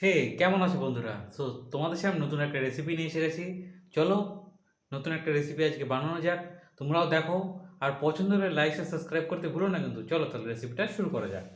হে, কেমন আছো বন্ধুরা? তোমাদের সামনে নতুন একটা রেসিপি নিয়ে এসে গেছি। চলো, নতুন একটা রেসিপি আজকে বানানো যাক। তোমরাও দেখো, আর পছন্দ হলে লাইক আর সাবস্ক্রাইব করতে ভুলো না কিন্তু। চলো তাহলে রেসিপিটা শুরু করা যাক।